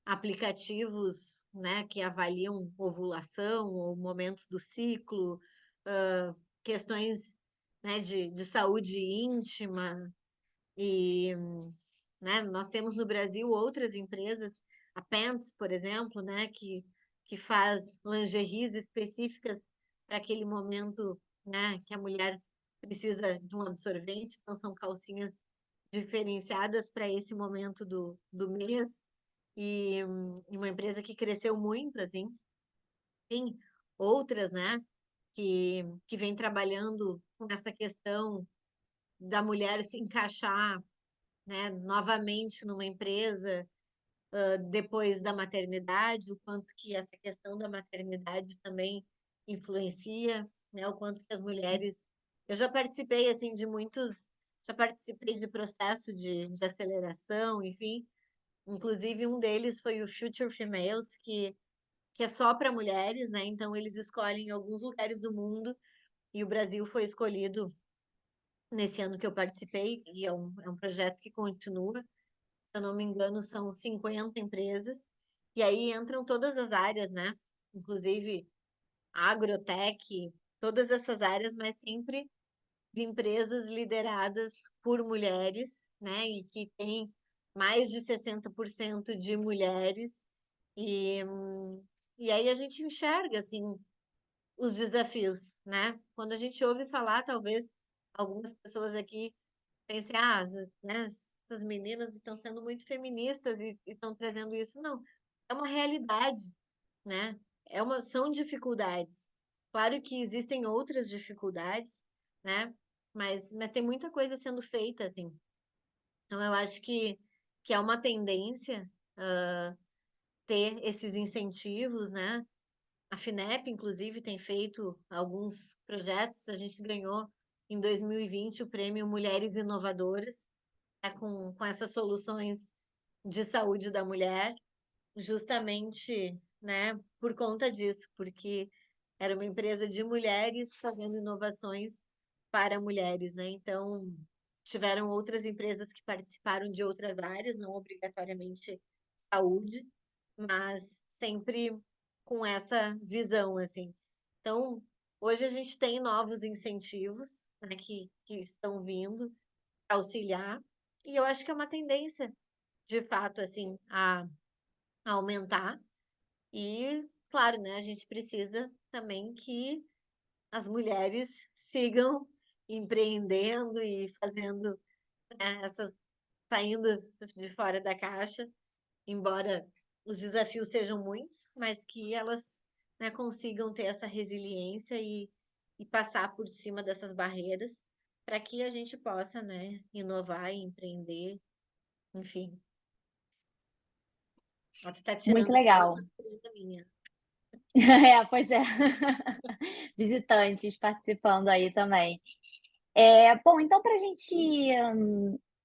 aplicativos, né, que avaliam ovulação ou momentos do ciclo, questões, né, de saúde íntima e, né, nós temos no Brasil outras empresas, a Pants, por exemplo, né, que faz lingeries específicas para aquele momento, né, que a mulher precisa de um absorvente, então são calcinhas diferenciadas para esse momento do mês, e uma empresa que cresceu muito, assim. Tem outras, né, que vem trabalhando com essa questão da mulher se encaixar, né, novamente numa empresa, depois da maternidade, o quanto que essa questão da maternidade também influencia, né, o quanto que as mulheres... Eu já participei, assim, já participei de processo de aceleração, enfim, inclusive um deles foi o Future Females, que é só para mulheres, né? Então eles escolhem alguns lugares do mundo e o Brasil foi escolhido nesse ano que eu participei, e é um projeto que continua. Se eu não me engano, são 50 empresas, e aí entram todas as áreas, né? Inclusive agrotech, todas essas áreas, mas sempre de empresas lideradas por mulheres, né? E que tem mais de 60% de mulheres. E, e aí a gente enxerga, assim, os desafios, né? Quando a gente ouve falar, talvez algumas pessoas aqui pensem, né, essas meninas estão sendo muito feministas e estão trazendo isso. Não, é uma realidade, né? São dificuldades. Claro que existem outras dificuldades, né? Mas tem muita coisa sendo feita, assim. Então, eu acho que é uma tendência ter esses incentivos, né? A FINEP, inclusive, tem feito alguns projetos. A gente ganhou, em 2020, o prêmio Mulheres Inovadoras, né, com essas soluções de saúde da mulher, justamente, né, por conta disso, porque era uma empresa de mulheres fazendo inovações para mulheres, né? Então, tiveram outras empresas que participaram de outras áreas, não obrigatoriamente saúde, mas sempre com essa visão, assim. Então, hoje a gente tem novos incentivos, né, que estão vindo para auxiliar, e eu acho que é uma tendência, de fato, assim, a aumentar. E, claro, né, a gente precisa também que as mulheres sigam empreendendo e fazendo, né, saindo de fora da caixa, embora os desafios sejam muitos, mas que elas, né, consigam ter essa resiliência e passar por cima dessas barreiras para que a gente possa, né, inovar e empreender, enfim. Ó, tu tá Muito tirando até outra legal. coisa minha. É, pois é. Visitantes participando aí também. Bom, então para a gente,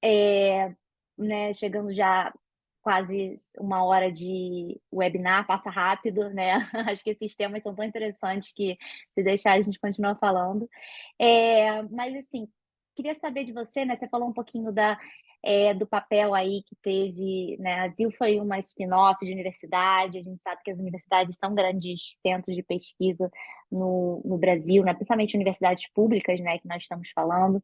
eh, né, chegando já quase 1 hora de webinar, passa rápido, né, acho que esses temas são tão interessantes que se deixar a gente continua falando. Mas assim, queria saber de você, né, você falou um pouquinho do papel aí que teve, né, a ZIL foi uma spin-off de universidade, a gente sabe que as universidades são grandes centros de pesquisa no Brasil, né, principalmente universidades públicas, né, que nós estamos falando.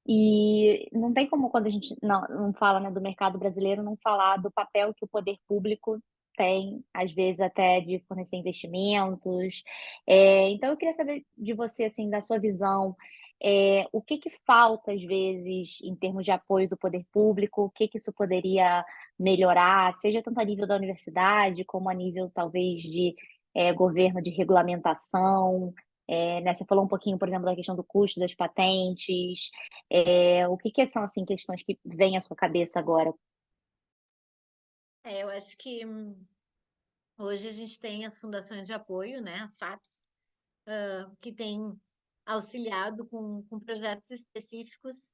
E não tem como, quando a gente não fala, né, do mercado brasileiro, não falar do papel que o poder público tem, às vezes até de fornecer investimentos. Então eu queria saber de você, assim, da sua visão, o que que falta às vezes em termos de apoio do poder público, o que que isso poderia melhorar, seja tanto a nível da universidade, como a nível talvez de, governo de regulamentação, né, você falou um pouquinho, por exemplo, da questão do custo das patentes, o que que são, assim, questões que vêm à sua cabeça agora? Eu acho que hoje a gente tem as fundações de apoio, né, as FAPs, que têm auxiliado com projetos específicos,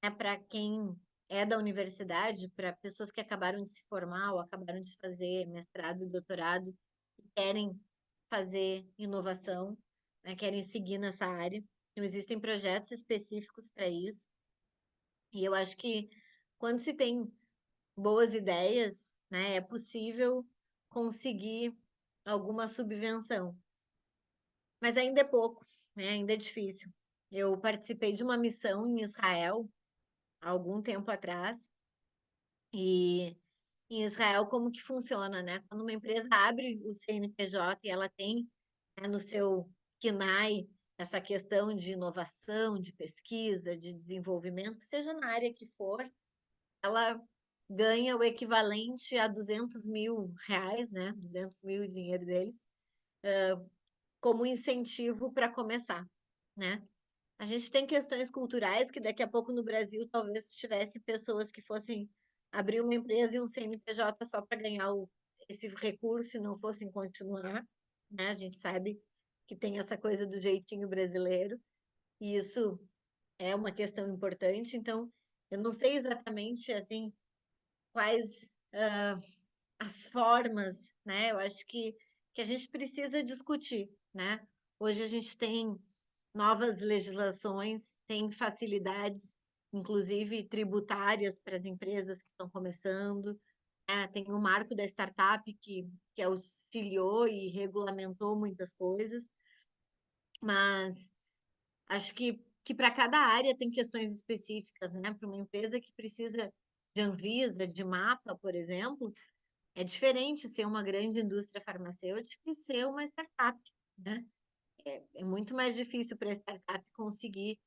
né, para quem é da universidade, para pessoas que acabaram de se formar ou acabaram de fazer mestrado e doutorado e querem fazer inovação, né, querem seguir nessa área. Então, existem projetos específicos para isso. E eu acho que quando se tem boas ideias, né, é possível conseguir alguma subvenção. Mas ainda é pouco, né? Ainda é difícil. Eu participei de uma missão em Israel há algum tempo atrás, e em Israel como que funciona, né? Quando uma empresa abre o CNPJ e ela tem, né, no seu KNAI essa questão de inovação, de pesquisa, de desenvolvimento, seja na área que for, ela ganha o equivalente a 200 mil reais, né? 200 mil o dinheiro deles, como incentivo para começar, né? A gente tem questões culturais que daqui a pouco no Brasil talvez tivesse pessoas que fossem abrir uma empresa e um CNPJ só para ganhar esse recurso e não fossem continuar, né? A gente sabe que tem essa coisa do jeitinho brasileiro, e isso é uma questão importante. Então, eu não sei exatamente assim quais as formas, né? Eu acho que a gente precisa discutir, né? Hoje a gente tem novas legislações, tem facilidades, inclusive tributárias para as empresas que estão começando, né? Tem o marco da startup que auxiliou e regulamentou muitas coisas, mas acho que para cada área tem questões específicas, né? Para uma empresa que precisa de Anvisa, de mapa, por exemplo, é diferente ser uma grande indústria farmacêutica e ser uma startup, né? É muito mais difícil para a startup conseguir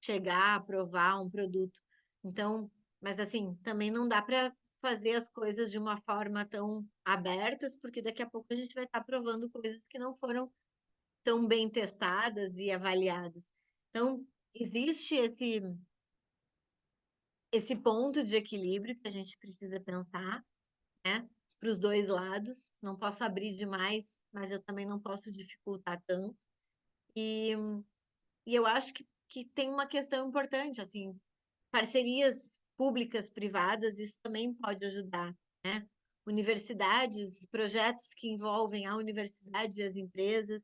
chegar a aprovar um produto. Então, mas assim, também não dá para fazer as coisas de uma forma tão abertas, porque daqui a pouco a gente vai estar aprovando coisas que não foram tão bem testadas e avaliadas. Então, existe esse ponto de equilíbrio que a gente precisa pensar, né? Para os dois lados. Não posso abrir demais, mas eu também não posso dificultar tanto. E, e eu acho que tem uma questão importante, assim, parcerias públicas, privadas, isso também pode ajudar, né? Universidades, projetos que envolvem a universidade e as empresas.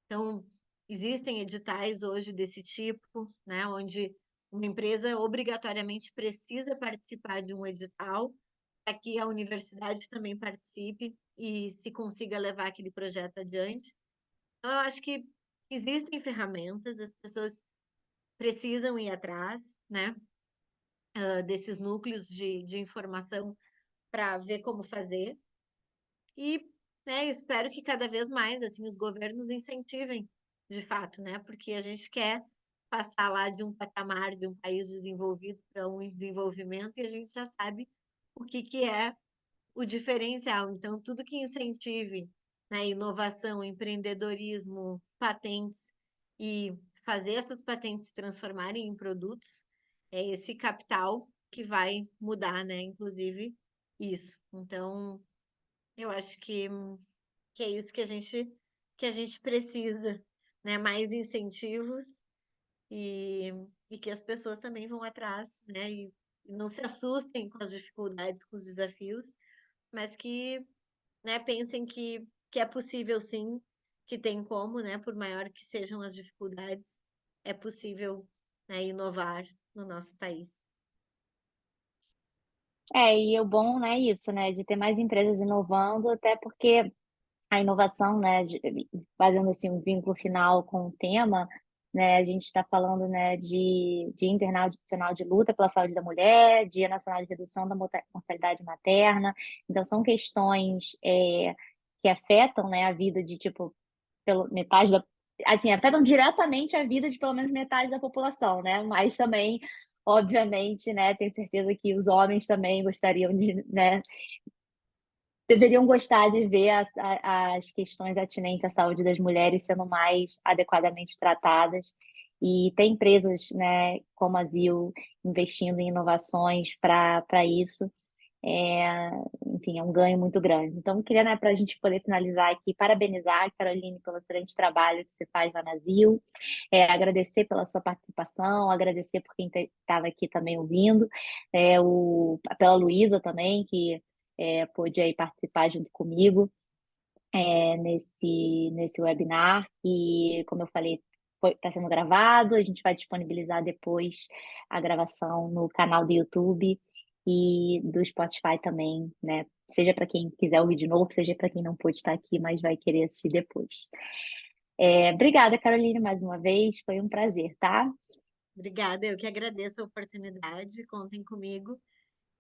Então, existem editais hoje desse tipo, né? Onde uma empresa obrigatoriamente precisa participar de um edital para que a universidade também participe e se consiga levar aquele projeto adiante. Então, eu acho que existem ferramentas, as pessoas precisam ir atrás, né? Desses núcleos de informação para ver como fazer. E, né, eu espero que cada vez mais assim os governos incentivem, de fato, né? Porque a gente quer passar lá de um patamar de um país desenvolvido para um em desenvolvimento e a gente já sabe o que é o diferencial. Então, tudo que incentive, né, inovação, empreendedorismo, patentes e fazer essas patentes se transformarem em produtos, é esse capital que vai mudar, né, inclusive isso. Então, eu acho que é isso que a gente precisa, né, mais incentivos e, e que as pessoas também vão atrás, né, e não se assustem com as dificuldades, com os desafios, mas que, né, pensem que é possível sim, que tem como, né, por maior que sejam as dificuldades, é possível, né, inovar no nosso país. E o bom, né, é isso, né, de ter mais empresas inovando, até porque a inovação, né, fazendo assim um vínculo final com o tema, né, a gente está falando, né, de Dia Internacional de Luta pela Saúde da Mulher, Dia Nacional de Redução da Mortalidade Materna, então são questões que afetam, né, a vida de tipo pelo metade da, assim, afetam diretamente a vida de pelo menos metade da população, né, mas também obviamente, né, tenho certeza que os homens também gostariam de, né, deveriam gostar de ver as questões atinentes à saúde das mulheres sendo mais adequadamente tratadas. E tem empresas, né, como a ZIL, investindo em inovações para isso. É, enfim, é um ganho muito grande. Então, queria, né, para a gente poder finalizar aqui, parabenizar a Caroline pelo excelente trabalho que você faz lá na ZIL, agradecer pela sua participação, agradecer por quem estava aqui também ouvindo, pela Luísa também, que pôde aí participar junto comigo nesse webinar, e como eu falei, está sendo gravado, a gente vai disponibilizar depois a gravação no canal do YouTube e do Spotify também, né? Seja para quem quiser ouvir de novo, seja para quem não pôde estar aqui, mas vai querer assistir depois. Obrigada, Caroline, mais uma vez, foi um prazer, tá? Obrigada, eu que agradeço a oportunidade, contem comigo.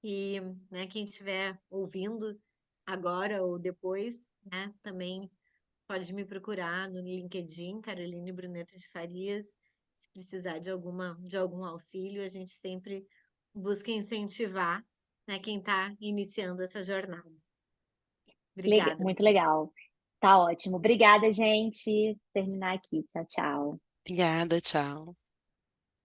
E, né, quem estiver ouvindo agora ou depois, né, também pode me procurar no LinkedIn, Caroline Bruneto de Farias. Se precisar de algum auxílio, a gente sempre busca incentivar, né, quem está iniciando essa jornada. Obrigada. Muito legal. Tá ótimo. Obrigada, gente. Terminar aqui. Tchau, tchau. Obrigada, tchau.